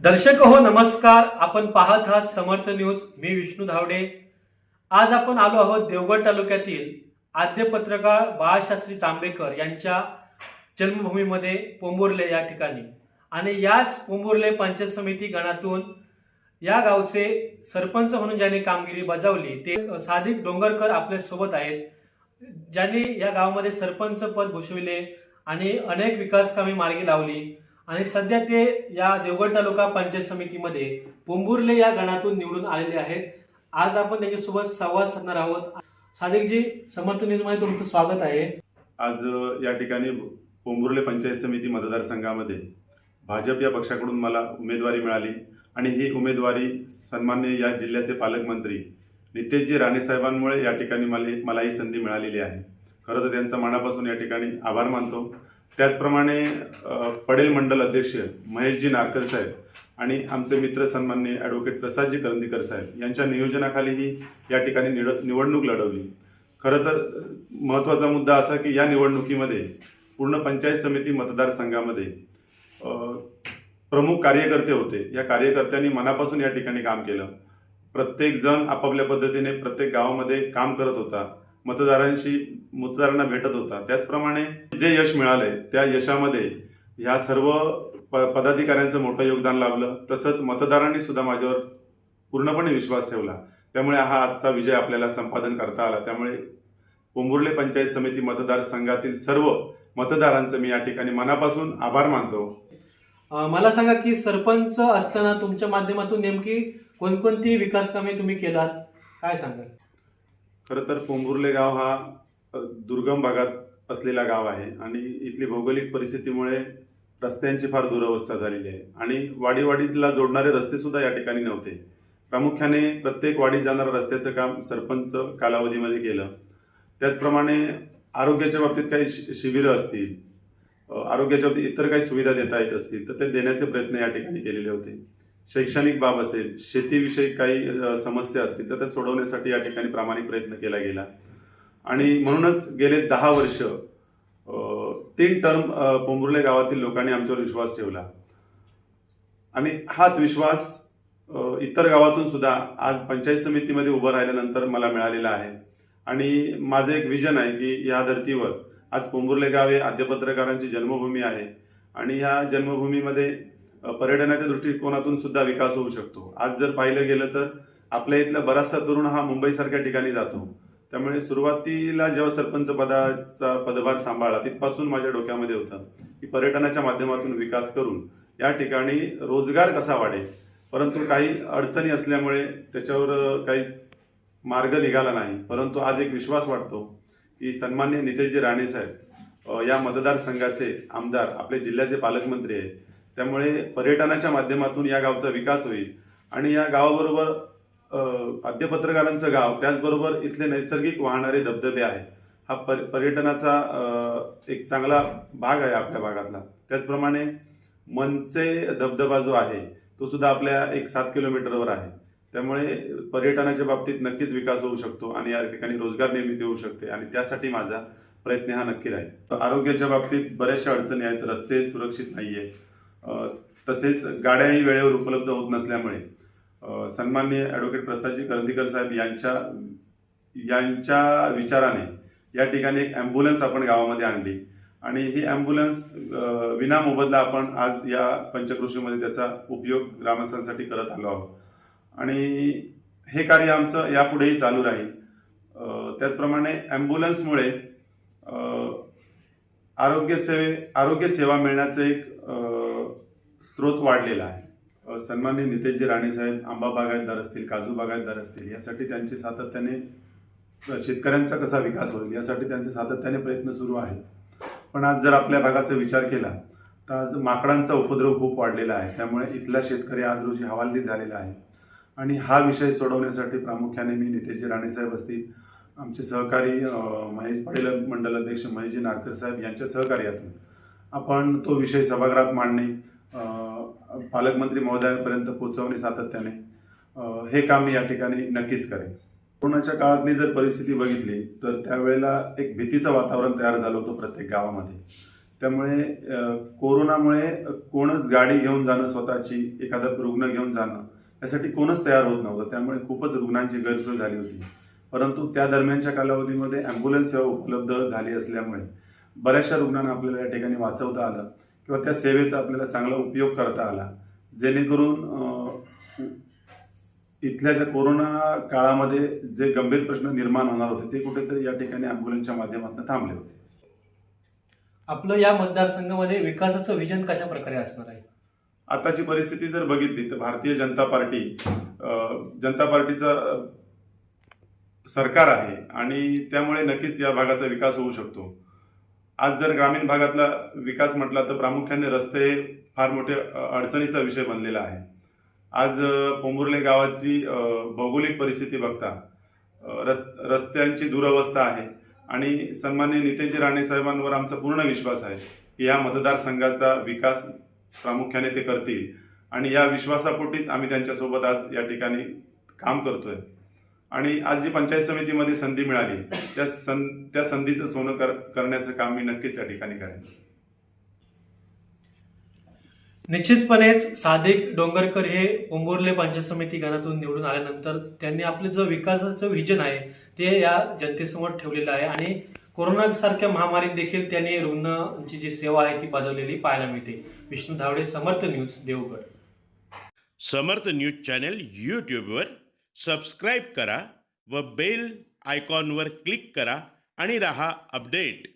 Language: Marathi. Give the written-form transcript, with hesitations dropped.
दर्शक हो नमस्कार. आपण पाहत आहात समर्थ न्यूज. मी विष्णू धावडे. आज आपण आलो आहोत देवगड तालुक्यातील आद्य पत्रकार बाळशास्त्री जांभेकर यांच्या जन्मभूमीमध्ये पोंबुर्ले या ठिकाणी. आणि याच पोंबुर्ले पंचायत समिती गणातून या गावचे सरपंच म्हणून ज्यांनी कामगिरी बजावली ते सादिक डोंगरकर आपल्या सोबत आहेत, ज्यांनी या गावामध्ये सरपंच पद भूषविले आणि अनेक विकास कामे मार्गी लावली. आणि सध्या ते या देवगड तालुका पंचायत समितीमध्ये पोंबुर्ले या गणातून निवडून आलेले आहेत. आज आपण त्यांच्यासोबत संवाद साधणार आहोत. सादिकजी, समर्थ न्यूजमध्ये तुमचं स्वागत आहे. आज या ठिकाणी पोंबुर्ले पंचायत समिती मतदारसंघामध्ये भाजप या पक्षाकडून मला उमेदवारी मिळाली आणि ही उमेदवारी सन्माननीय या जिल्ह्याचे पालकमंत्री नितेशजी राणे साहेबांमुळे या ठिकाणी मला ही संधी मिळालेली आहे. खरं तर त्यांचा मनापासून या ठिकाणी आभार मानतो. त्याचप्रमाणे पडेल मंडल अध्यक्ष महेशजी नारकर साहेब आणि आमचे मित्र सन्माननीय ॲडव्होकेट प्रसादजी करंदीकर साहेब यांच्या नियोजनाखालीही या ठिकाणी निवडणूक लढवली. खरं तर महत्त्वाचा मुद्दा असा की या निवडणुकीमध्ये पूर्ण पंचायत समिती मतदारसंघामध्ये प्रमुख कार्यकर्ते होते. या कार्यकर्त्यांनी मनापासून या ठिकाणी काम केलं. प्रत्येक जण आपापल्या पद्धतीने प्रत्येक गावामध्ये काम करत होता, मतदारांना भेटत होता. त्याचप्रमाणे जे यश मिळालंय त्या यशामध्ये ह्या सर्व पदाधिकाऱ्यांचं मोठं योगदान लाभलं. तसंच मतदारांनी सुद्धा माझ्यावर पूर्णपणे विश्वास ठेवला. त्यामुळे हा आजचा विजय आपल्याला संपादन करता आला. त्यामुळे पोंबुर्ले पंचायत समिती मतदारसंघातील सर्व मतदारांचं मी या ठिकाणी मनापासून आभार मानतो. मला सांगा की सरपंच असताना तुमच्या माध्यमातून नेमकी कोणकोणती विकास कामे तुम्ही केलात, काय सांगाल? खरं तर पोंबुर्ले गाव हा दुर्गम भागात असलेला गाव आहे आणि इथली भौगोलिक परिस्थितीमुळे रस्त्यांची फार दुरवस्था झालेली आहे आणि वाडीला जोडणारे रस्ते सुद्धा या ठिकाणी नव्हते. प्रामुख्याने प्रत्येक वाडीत जाणारं रस्त्याचं काम सरपंच कालावधीमध्ये केलं. त्याचप्रमाणे आरोग्याच्या बाबतीत काही शिबिरं असतील, आरोग्याच्या बाबतीत इतर काही सुविधा देता येत असतील तर ते देण्याचे प्रयत्न या ठिकाणी केलेले होते. शैक्षणिक बाब असेल, शेतीविषयी काही समस्या असतील तर त्या सोडवण्यासाठी या ठिकाणी प्रामाणिक प्रयत्न केला गेला. आणि म्हणूनच गेले 10 वर्ष 3 टर्म पोंबुर्ले गावातील लोकांनी आमच्यावर विश्वास ठेवला आणि हाच विश्वास इतर गावातून सुद्धा आज पंचायत समितीमध्ये उभं राहिल्यानंतर मला मिळालेला आहे. आणि माझं एक विजन आहे की या धर्तीवर आज पोंबुर्ले गाव हे आद्य पत्रकारांची जन्मभूमी आहे आणि या जन्मभूमीमध्ये पर्यटनाच्या दृष्टिकोनातून सुद्धा विकास होऊ शकतो. आज जर पाहिलं गेलं तर आपल्या इथला बराचसा तरुण हा मुंबईसारख्या ठिकाणी जातो. त्यामुळे सुरुवातीला जेव्हा सरपंच पदाचा पदभार सांभाळला तिथपासून माझ्या डोक्यामध्ये होतं की पर्यटनाच्या माध्यमातून विकास करून या ठिकाणी रोजगार कसा वाढेल. परंतु काही अडचणी असल्यामुळे त्याच्यावर काही मार्ग निघाला नाही. परंतु आज एक विश्वास वाटतो की सन्माननीय नितेशजी राणे साहेब या मतदारसंघाचे आमदार आपल्या जिल्ह्याचे पालकमंत्री आहेत. त्यामुळे पर्यटनाच्या माध्यमातून या गावचा विकास होईल आणि या गावाबरोबर आद्य पत्रकारांचं गाव त्याचबरोबर इथले नैसर्गिक वाहणारे धबधबे आहे हा पर्यटनाचा एक चांगला भाग आहे आपल्या भागातला. त्याचप्रमाणे मनसे धबधबा जो आहे तो सुद्धा आपल्या 7 किलोमीटरवर आहे. त्यामुळे पर्यटनाच्या बाबतीत नक्कीच विकास होऊ शकतो आणि या ठिकाणी रोजगार निर्मिती होऊ शकते आणि त्यासाठी माझा प्रयत्न हा नक्की राहील. आरोग्याच्या बाबतीत बऱ्याचशा अडचणी आहेत. रस्ते सुरक्षित नाहीये, तसेच गाड्याही वेळेवर उपलब्ध होत नसल्यामुळे सन्माननीय ॲडव्होकेट प्रसादजी करंदीकर साहेब यांच्या विचाराने या ठिकाणी एक ॲम्ब्युलन्स आपण गावामध्ये आणली आणि ही ॲम्ब्युलन्स विना मोबदला आपण आज या पंचक्रोशीमध्ये त्याचा उपयोग ग्रामस्थांसाठी करत आलो आहोत आणि हे कार्य आमचं यापुढेही चालू राहील. त्याचप्रमाणे ॲम्ब्युलन्समुळे आरोग्य सेवा मिळण्याचं एक स्रोत वाढलेला आहे. सन्माननीय नितेशजी राणे साहेब आंबा बागायतदार असतील, काजू बागायतदार असतील, यासाठी त्यांचे सातत्याने शेतकऱ्यांचा कसा विकास होईल यासाठी त्यांचे सातत्याने प्रयत्न सुरू आहेत. पण आज जर आपल्या भागाचा विचार केला तर आज माकडांचा उपद्रव खूप वाढलेला आहे. त्यामुळे इथला शेतकरी आज रोजी हवालदिल झालेला आहे आणि हा विषय सोडवण्यासाठी प्रामुख्याने मी नितेशजी राणे साहेब असतील, आमचे सहकारी पडेल मंडल अध्यक्ष महेशजी नारकर साहेब यांच्या सहकार्यातून आपण तो विषय सभागृहात मांडणे, पालकमंत्री महोदयांपर्यंत पोहोचवणे सातत्याने हे काम मी या ठिकाणी नक्कीच करेन. कोरोनाच्या काळातली जर परिस्थिती बघितली तर त्यावेळेला एक भीतीचं वातावरण तयार झालं होतं प्रत्येक गावामध्ये त्यामुळे कोरोनामुळे कोणच गाडी घेऊन जाणं स्वतःची, एखादा रुग्ण घेऊन जाणं यासाठी कोणच तयार होत नव्हतं. त्यामुळे खूपच रुग्णांची गैरसोय झाली होती. परंतु त्या दरम्यानच्या कालावधीमध्ये ॲम्ब्युलन्स सेवा उपलब्ध झाली असल्यामुळे बऱ्याचशा रुग्णांना आपल्याला या ठिकाणी वाचवता आलं किंवा त्या सेवेचा आपल्याला चांगला उपयोग करता आला, जेणेकरून इथल्या ज्या कोरोना काळामध्ये जे गंभीर प्रश्न निर्माण होणार होते ते कुठेतरी या ठिकाणी ॲम्ब्युलन्सच्या माध्यमातून थांबले होते. आपलं या मतदारसंघामध्ये विकासाचं विजन कशा प्रकारे असणार आहे? आताची परिस्थिती जर बघितली तर भारतीय जनता पार्टीचं सरकार आहे आणि त्यामुळे नक्कीच या भागाचा विकास होऊ शकतो. आज जर ग्रामीण भागातला विकास म्हटला तर प्रामुख्याने रस्ते फार मोठे अडचणीचा विषय बनलेला आहे. आज पोंभुर्ले गावाची भौगोलिक परिस्थिती बघता रस्त्यांची दुरवस्था आहे आणि सन्माननीय नितेशजी राणे साहेबांवर आमचा पूर्ण विश्वास आहे की या मतदारसंघाचा विकास प्रामुख्याने ते करतील आणि या विश्वासापोटीच आम्ही त्यांच्यासोबत आज या ठिकाणी काम करतोय. आणि आज जी पंचायत समितीमध्ये संधी मिळाली त्या संधीचं सोनं करण्याचं काम मी नक्कीच या ठिकाणी करेन. निश्चितपणेच सादिक डोंगरकर हे पोंभुर्ले पंचायत समिती गणातून निवडून आल्यानंतर त्यांनी आपलं जो विकासाचं विजन आहे ते या जनतेसमोर ठेवलेलं आहे आणि कोरोना सारख्या महामारीत देखील त्यांनी रुग्णांची जी सेवा आहे ती बजावलेली पाहायला मिळते. विष्णू धावडे, समर्थ न्यूज, देवगड. समर्थ न्यूज चॅनल यूट्यूबवर सबस्क्राईब करा व बेल आयकॉनवर क्लिक करा आणि रहा अपडेट.